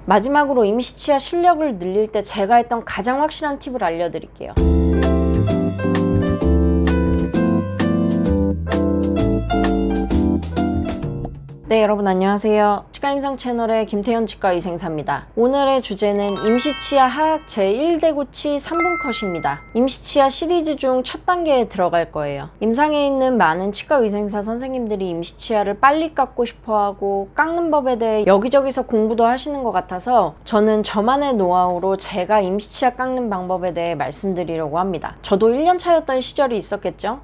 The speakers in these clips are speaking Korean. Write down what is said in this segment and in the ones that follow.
마지막으로 임시치아 실력을 늘릴 때 제가 했던 가장 확실한 팁을 알려드릴게요. 네, 여러분 안녕하세요. 치과임상 채널의 김태현 치과의생사입니다. 오늘의 주제는 임시치아 하악 제1대구치 3분 컷입니다. 임시치아 시리즈 중 첫 단계에 들어갈 거예요. 임상에 있는 많은 치과의생사 선생님들이 임시치아를 빨리 깎고 싶어하고 깎는 법에 대해 여기저기서 공부도 하시는 것 같아서 저는 저만의 노하우로 제가 임시치아 깎는 방법에 대해 말씀드리려고 합니다. 저도 1년 차였던 시절이 있었겠죠?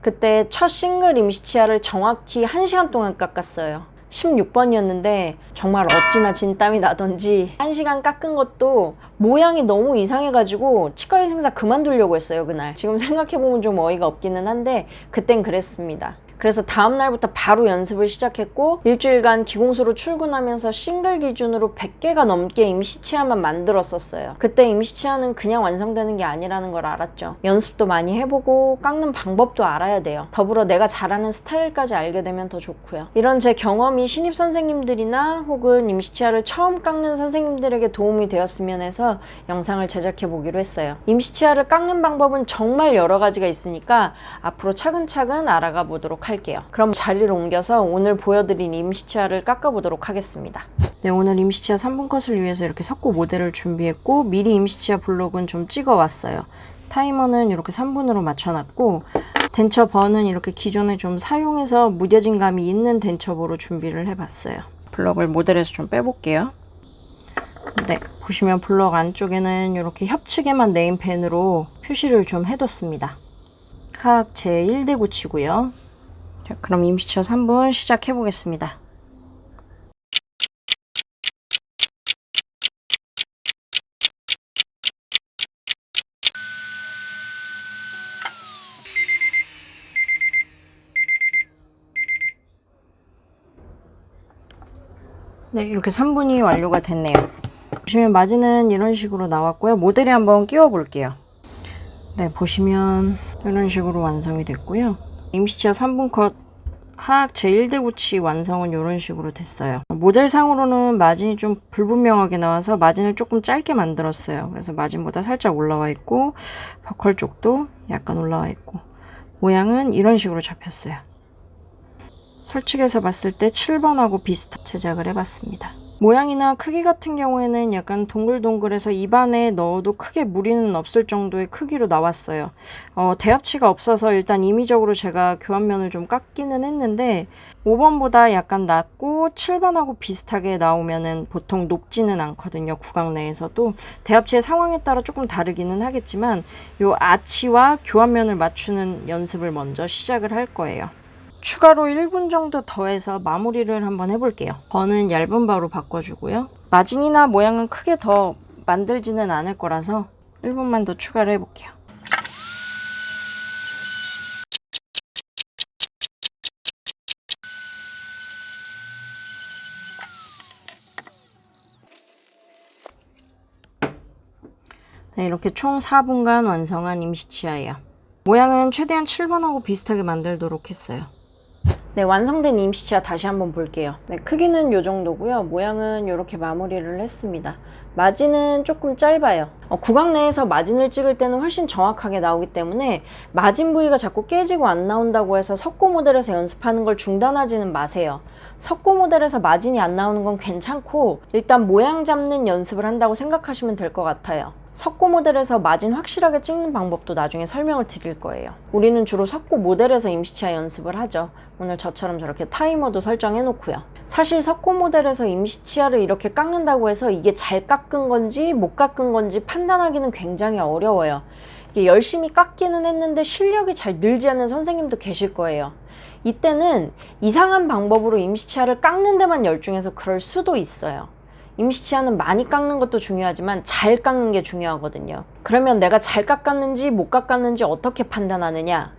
그때 첫 싱글 임시치아를 정확히 1시간 동안 깎았어요. 16번이었는데 정말 어찌나 진땀이 나던지 1시간 깎은 것도 모양이 너무 이상해가지고 치과의생사 그만두려고 했어요, 그날. 지금 생각해보면 좀 어이가 없기는 한데 그땐 그랬습니다. 그래서 다음날부터 바로 연습을 시작했고 일주일간 기공소로 출근하면서 싱글 기준으로 100개가 넘게 임시치아만 만들었었어요. 그때 임시치아는 그냥 완성되는 게 아니라는 걸 알았죠. 연습도 많이 해보고 깎는 방법도 알아야 돼요. 더불어 내가 잘하는 스타일까지 알게 되면 더 좋고요. 이런 제 경험이 신입 선생님들이나 혹은 임시치아를 처음 깎는 선생님들에게 도움이 되었으면 해서 영상을 제작해 보기로 했어요. 임시치아를 깎는 방법은 정말 여러 가지가 있으니까 앞으로 차근차근 알아가 보도록 할게요. 그럼 자리를 옮겨서 오늘 보여드린 임시치아를 깎아보도록 하겠습니다. 네, 오늘 임시치아 3분 컷을 위해서 이렇게 석고 모델을 준비했고 미리 임시치아 블록은 좀 찍어왔어요. 타이머는 이렇게 3분으로 맞춰놨고 덴처 버는 이렇게 기존에 좀 사용해서 무뎌진 감이 있는 덴처보로 준비를 해봤어요. 블럭을 모델에서 좀 빼볼게요. 네, 보시면 블럭 안쪽에는 이렇게 협측에만 네임펜으로 표시를 좀 해뒀습니다. 하악 제1대구치고요. 자, 그럼 임시치아 3분 시작해 보겠습니다. 네, 이렇게 3분이 완료가 됐네요. 보시면 마진은 이런 식으로 나왔고요. 모델에 한번 끼워 볼게요. 네, 보시면 이런 식으로 완성이 됐고요. 임시치아 3분 컷 하악 제1대구치 완성은 이런 식으로 됐어요. 모델상으로는 마진이 좀 불분명하게 나와서 마진을 조금 짧게 만들었어요. 그래서 마진보다 살짝 올라와 있고 버컬 쪽도 약간 올라와 있고 모양은 이런 식으로 잡혔어요. 설치해서 봤을 때 7번하고 비슷한 제작을 해봤습니다. 모양이나 크기 같은 경우에는 약간 동글동글해서 입안에 넣어도 크게 무리는 없을 정도의 크기로 나왔어요. 대합치가 없어서 일단 임의적으로 제가 교환면을 좀 깎기는 했는데 5번보다 약간 낮고 7번하고 비슷하게 나오면은 보통 높지는 않거든요. 구강 내에서도 대합치의 상황에 따라 조금 다르기는 하겠지만 요 아치와 교환면을 맞추는 연습을 먼저 시작을 할 거예요. 추가로 1분 정도 더해서 마무리를 한번 해볼게요. 버는 얇은 바로 바꿔주고요. 마진이나 모양은 크게 더 만들지는 않을 거라서 1분만 더 추가를 해볼게요. 네, 이렇게 총 4분간 완성한 임시치아예요. 모양은 최대한 7번하고 비슷하게 만들도록 했어요. 네, 완성된 임시치아 다시 한번 볼게요. 네, 크기는 이 정도고요. 모양은 이렇게 마무리를 했습니다. 마진은 조금 짧아요. 구강 내에서 마진을 찍을 때는 훨씬 정확하게 나오기 때문에 마진 부위가 자꾸 깨지고 안 나온다고 해서 석고 모델에서 연습하는 걸 중단하지는 마세요. 석고 모델에서 마진이 안 나오는 건 괜찮고 일단 모양 잡는 연습을 한다고 생각하시면 될 것 같아요. 석고 모델에서 마진 확실하게 찍는 방법도 나중에 설명을 드릴 거예요. 우리는 주로 석고 모델에서 임시치아 연습을 하죠. 오늘 저처럼 저렇게 타이머도 설정해 놓고요. 사실 석고 모델에서 임시치아를 이렇게 깎는다고 해서 이게 잘 깎은 건지 못 깎은 건지 판단하기는 굉장히 어려워요. 이게 열심히 깎기는 했는데 실력이 잘 늘지 않는 선생님도 계실 거예요. 이때는 이상한 방법으로 임시치아를 깎는 데만 열중해서 그럴 수도 있어요. 임시치아는 많이 깎는 것도 중요하지만 잘 깎는 게 중요하거든요. 그러면 내가 잘 깎았는지 못 깎았는지 어떻게 판단하느냐?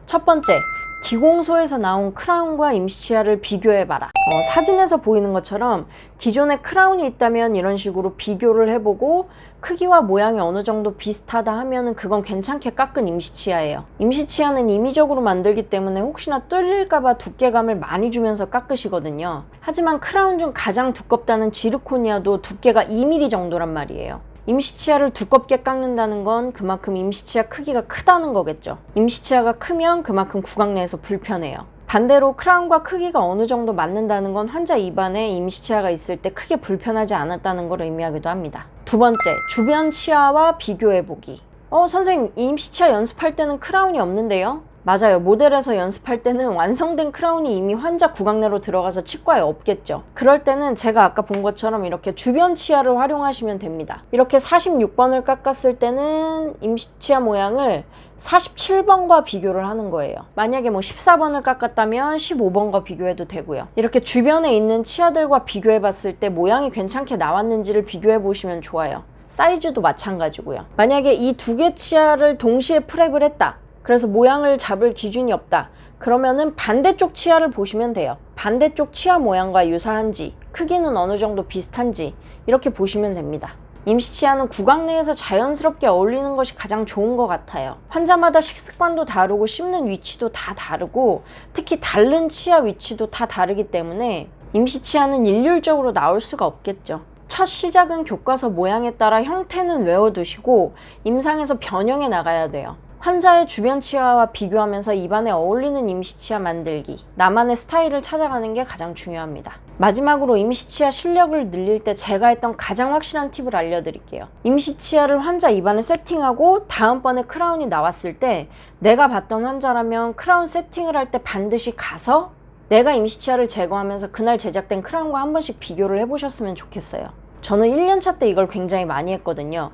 첫 번째, 기공소에서 나온 크라운과 임시치아를 비교해봐라. 사진에서 보이는 것처럼 기존에 크라운이 있다면 이런 식으로 비교를 해보고 크기와 모양이 어느 정도 비슷하다 하면은 그건 괜찮게 깎은 임시치아예요. 임시치아는 임의적으로 만들기 때문에 혹시나 뚫릴까봐 두께감을 많이 주면서 깎으시거든요. 하지만 크라운 중 가장 두껍다는 지르코니아도 두께가 2mm 정도란 말이에요. 임시치아를 두껍게 깎는다는 건 그만큼 임시치아 크기가 크다는 거겠죠. 임시치아가 크면 그만큼 구강 내에서 불편해요. 반대로 크라운과 크기가 어느 정도 맞는다는 건 환자 입안에 임시치아가 있을 때 크게 불편하지 않았다는 걸 의미하기도 합니다. 두 번째, 주변 치아와 비교해보기. 선생님, 임시치아 연습할 때는 크라운이 없는데요? 맞아요. 모델에서 연습할 때는 완성된 크라운이 이미 환자 구강 내로 들어가서 치과에 없겠죠. 그럴 때는 제가 아까 본 것처럼 이렇게 주변 치아를 활용하시면 됩니다. 이렇게 46번을 깎았을 때는 임시치아 모양을 47번과 비교를 하는 거예요. 만약에 14번을 깎았다면 15번과 비교해도 되고요. 이렇게 주변에 있는 치아들과 비교해 봤을 때 모양이 괜찮게 나왔는지를 비교해 보시면 좋아요. 사이즈도 마찬가지고요. 만약에 이 두 개 치아를 동시에 프랩을 했다. 그래서 모양을 잡을 기준이 없다. 그러면은 반대쪽 치아를 보시면 돼요. 반대쪽 치아 모양과 유사한지, 크기는 어느 정도 비슷한지 이렇게 보시면 됩니다. 임시치아는 구강 내에서 자연스럽게 어울리는 것이 가장 좋은 것 같아요. 환자마다 식습관도 다르고 씹는 위치도 다 다르고 특히 다른 치아 위치도 다 다르기 때문에 임시치아는 일률적으로 나올 수가 없겠죠. 첫 시작은 교과서 모양에 따라 형태는 외워두시고 임상에서 변형해 나가야 돼요. 환자의 주변 치아와 비교하면서 입안에 어울리는 임시치아 만들기, 나만의 스타일을 찾아가는 게 가장 중요합니다. 마지막으로 임시치아 실력을 늘릴 때 제가 했던 가장 확실한 팁을 알려드릴게요. 임시치아를 환자 입안에 세팅하고 다음번에 크라운이 나왔을 때 내가 봤던 환자라면 크라운 세팅을 할 때 반드시 가서 내가 임시치아를 제거하면서 그날 제작된 크라운과 한 번씩 비교를 해보셨으면 좋겠어요. 저는 1년차 때 이걸 굉장히 많이 했거든요.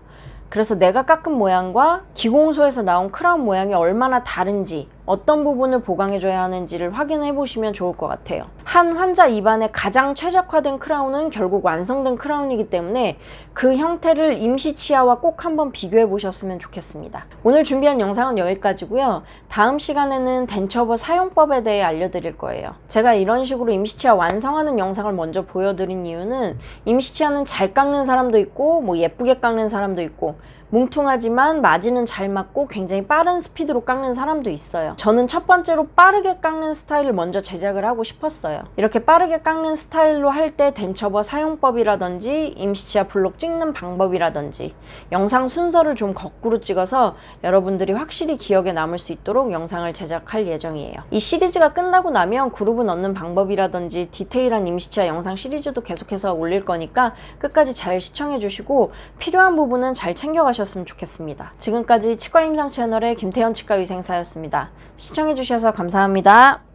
그래서 내가 깎은 모양과 기공소에서 나온 크라운 모양이 얼마나 다른지, 어떤 부분을 보강해줘야 하는지를 확인해 보시면 좋을 것 같아요. 한 환자 입안에 가장 최적화된 크라운은 결국 완성된 크라운이기 때문에 그 형태를 임시치아와 꼭 한번 비교해 보셨으면 좋겠습니다. 오늘 준비한 영상은 여기까지고요. 다음 시간에는 덴처버 사용법에 대해 알려드릴 거예요. 제가 이런 식으로 임시치아 완성하는 영상을 먼저 보여드린 이유는 임시치아는 잘 깎는 사람도 있고 예쁘게 깎는 사람도 있고 뭉퉁하지만 마진은 잘 맞고 굉장히 빠른 스피드로 깎는 사람도 있어요. 저는 첫 번째로 빠르게 깎는 스타일을 먼저 제작을 하고 싶었어요. 이렇게 빠르게 깎는 스타일로 할 때 덴처버 사용법이라든지 임시치아 블록 찍는 방법이라든지 영상 순서를 좀 거꾸로 찍어서 여러분들이 확실히 기억에 남을 수 있도록 영상을 제작할 예정이에요. 이 시리즈가 끝나고 나면 그루브 넣는 방법이라든지 디테일한 임시치아 영상 시리즈도 계속해서 올릴 거니까 끝까지 잘 시청해 주시고 필요한 부분은 잘 챙겨가셨으면 좋겠습니다. 지금까지 치과임상 채널의 김태현 치과의생사였습니다. 시청해주셔서 감사합니다.